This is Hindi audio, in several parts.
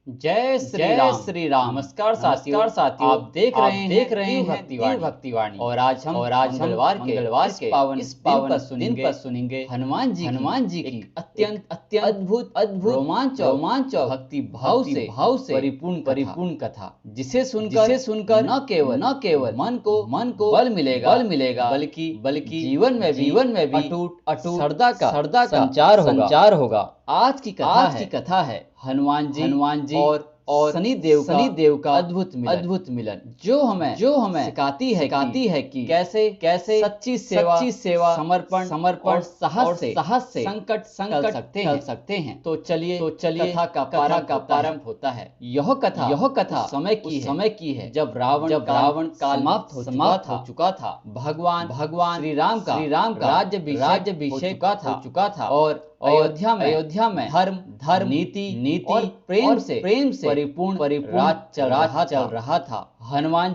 जय श्री राम। नमस्कार साथियों, आप देख रहे हैं देव भक्तिवाणी। और आज हम मंगलवार के इस पावन दिन पर सुनेंगे हनुमान जी की अत्यंत अद्भुत रोमांच भक्ति भाव से परिपूर्ण कथा, जिसे सुनकर न केवल मन को बल मिलेगा बल्कि जीवन में भी अटूट श्रद्धा का संचार होगा। आज की कथा है हनुमान जी और शनि देव का अद्भुत मिलन, जो हमें सिखाती है कि कैसे सच्ची सेवा समर्पण और साहस से संकट टल सकते हैं। तो चलिए कथा का प्रारंभ होता है। यह कथा समय की है जब रावण काल समाप्त हो चुका था। भगवान श्री राम का राज्याभिषेक हो चुका था और अयोध्या में धर्म नीति और प्रेम से परिपूर्ण राज चल रहा था। हनुमान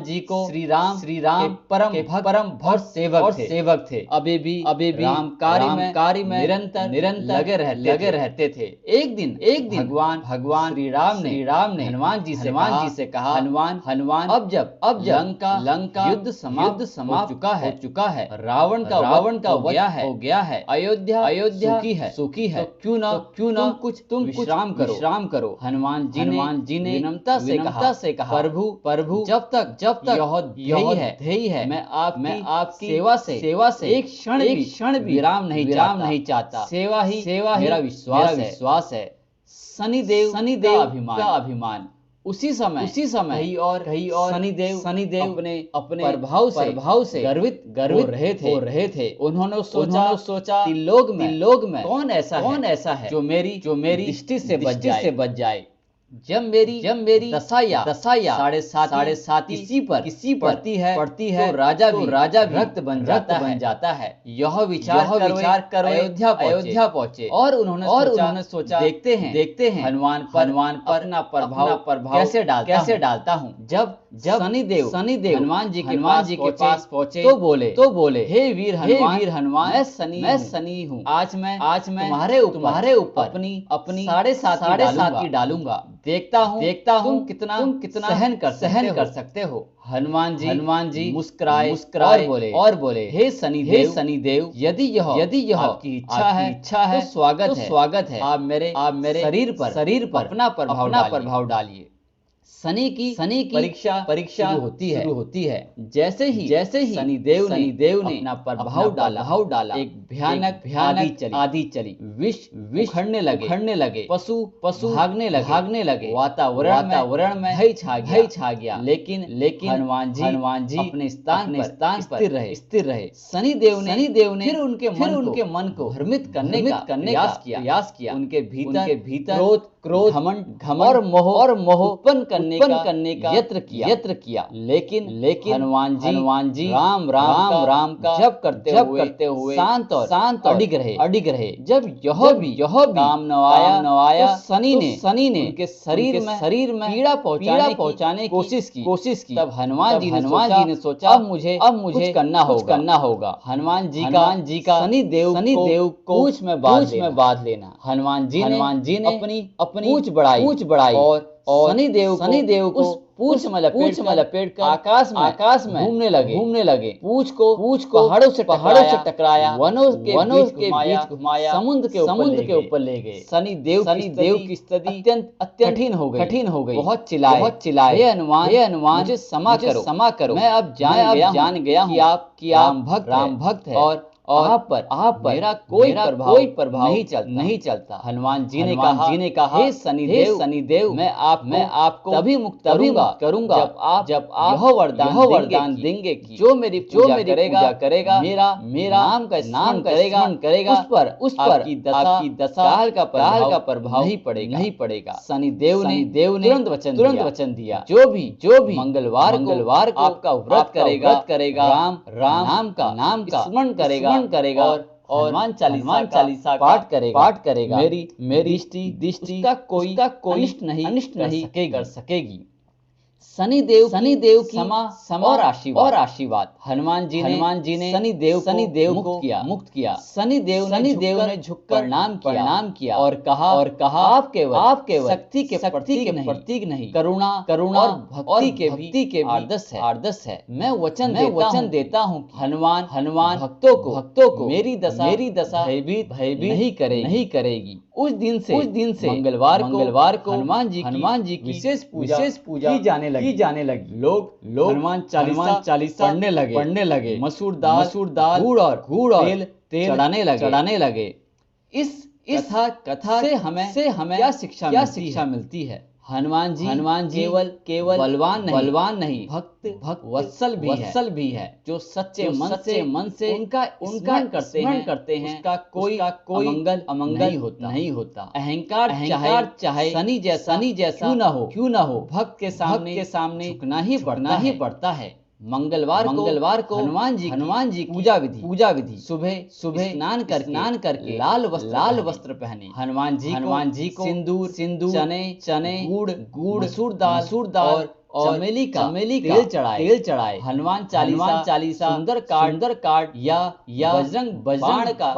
जी को श्री राम के परम भक्त सेवक थे। अभी भी राम कार्य में निरंतर लगे रहते थे। एक दिन भगवान श्री राम ने हनुमान जी से कहा, हनुमान अब जब लंका युद्ध समाप्त हो चुका है, रावण का हो गया है, अयोध्या सुखी है, तो क्यों न तुम विश्राम करो। हनुमान जी ने विनम्रता से कहा, प्रभु जब तक यह ध्येय है, मैं आपकी सेवा से एक क्षण भी विराम नहीं चाहता। सेवा ही मेरा विश्वास है। शनि देव का अभिमान। उसी समय कहीं और शनि देव अपने प्रभाव से गर्वित हो रहे थे। उन्होंने सोचा त्रिलोक में कौन ऐसा है जो मेरी दृष्टि से बच जाए। जब मेरी दशा साढ़े सात किसी पर पड़ती है तो राजा भी भक्त बन जाता है। यह विचार कर अयोध्या पहुंचे और उन्होंने सोचा देखते हैं हनुमान पर अपना प्रभाव कैसे डालता हूँ। जब शनि देव हनुमान जी के पास पहुंचे तो बोले हे वीर हनुमान, मैं शनि हूँ। आज मैं तुम्हारे ऊपर अपनी साढ़े सात डालूंगा। देखता हूँ तुम कितना सहन कर सकते हो। हनुमान जी मुस्कुराए और बोले हे शनि देव, यदि यह आपकी इच्छा है तो स्वागत है। आप मेरे शरीर पर अपना प्रभाव डालिए। शनि की परीक्षा शुरू होती है। जैसे ही शनि देव ने अपना प्रभाव डाला, एक भयानक आंधी चली। विष उखड़ने लगे, पशु भागने लगे, वातावरण में भय छा गया। लेकिन हनुमान जी अपने स्थान पर स्थिर रहे। शनि देव ने फिर उनके मन को भ्रमित करने का प्रयास किया। उनके भीतर क्रोध घमंड और मोह उत्पन्न करने का यत्न किया। लेकिन हनुमान जी राम का जप करते हुए शांत और अडिग रहे। जब यह भी काम न आया तो शनि ने उनके शरीर में पीड़ा पहुंचाने की कोशिश की। तब हनुमान जी ने सोचा अब मुझे कुछ करना होगा। हनुमान जी का शनि देव को पूंछ में बांध लेना। हनुमान जी ने अपनी पूंछ बढ़ाई और शनि देव को पूंछ में लपेट कर आकाश में घूमने लगे। पूंछ को पहाड़ों से टकराया, वनों के बीच घुमाया, समुद्र के ऊपर ले गए। शनि देव की स्थिति अत्यंत कठिन हो गई। बहुत चिल्लाए, हे हनुमान मुझे क्षमा करो। मैं अब जान गया हूँ कि आप राम भक्त है और आप पर मेरा कोई प्रभाव नहीं चलता। हनुमान जी ने कहा हे शनि देव, मैं आपको तभी मुक्त करूंगा जब आप यह वरदान देंगे कि जो मेरी पूजा करेगा, मेरा नाम का करेगा, उस पर आपकी दशा काल का प्रभाव नहीं पड़ेगा। शनि देव ने तुरंत वचन दिया, जो भी मंगलवार को आपका व्रत करेगा, राम का स्मरण करेगा और हनुमान चालीसा पाठ करेगा, मेरी दृष्टि कोई अनिष्ट नहीं कर सकेगी। शनि देव की समा और आशीर्वाद हनुमान जी ने शनि देव को मुक्त किया। शनि देव ने झुककर प्रणाम किया और कहा आप केवल शक्ति के प्रतीक नहीं करुणा और भक्ति के आदर्श है। मैं वचन देता हूँ हनुमान भक्तों को मेरी दशा भयभीत नहीं करेगी। उस दिन से मंगलवार को हनुमान जी की विशेष पूजा की जाने लगी। लोग हनुमान चालीसा पढ़ने लगे। मसूर दाल गुड़ और तेल चढ़ाने लगे। इस कथा से हमें क्या शिक्षा मिलती है? हनुमान जी केवल बलवान नहीं भक्त वत्सल भी है। जो सच्चे मन से उनका स्मरण करते हैं उसका कोई अमंगल नहीं होता। अहंकार चाहे शनि जैसा क्यों न हो भक्त के सामने झुकना ही पड़ता है। मंगलवार को हनुमान जी की पूजा विधि सुबह स्नान करके लाल वस्त्र पहने। हनुमान जी को सिंदूर चने गुड़ मसूर दाल और चमेली का तेल चढ़ाए। हनुमान चालीसा सुंदर काट या बजरंग का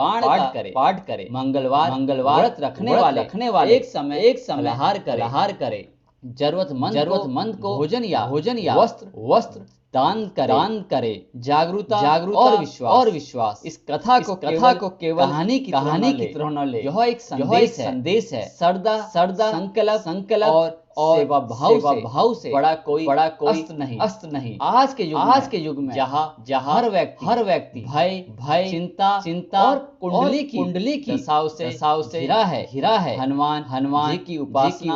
पाठ करे। मंगलवार व्रत रखने वाले एक समय फलाहार करे। जरूरतमंद को भोजन या वस्त्र दान करे। जागरूकता और विश्वास इस कथा को केवल कहानी की तरह न ले। यह एक संदेश है। सरदा संकल्प और सेवा भाव से बड़ा कोई अस्त्र नहीं। आज के युग में जहाँ हर व्यक्ति भय चिंता और कुंडली की दशाओं से घिरा है। हनुमान जी की उपासना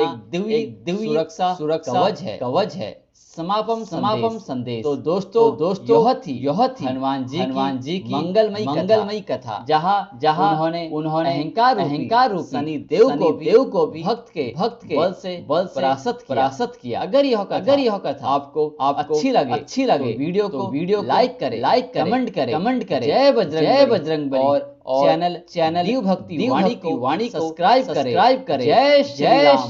एक दिव्य सुरक्षा कवच है। समापन संदेश। तो दोस्तों यह थी हनुमान जी की मंगलमयी कथा, जहाँ उन्होंने अहंकार रूपी शनि देव को भी भक्त के बल से परास्त किया। अगर यह कथा आपको अच्छी लगे तो वीडियो को लाइक करें, कमेंट करें। जय बजरंगबली और चैनल दीव भक्ति वाणी को सब्सक्राइब करें। जय श्री राम।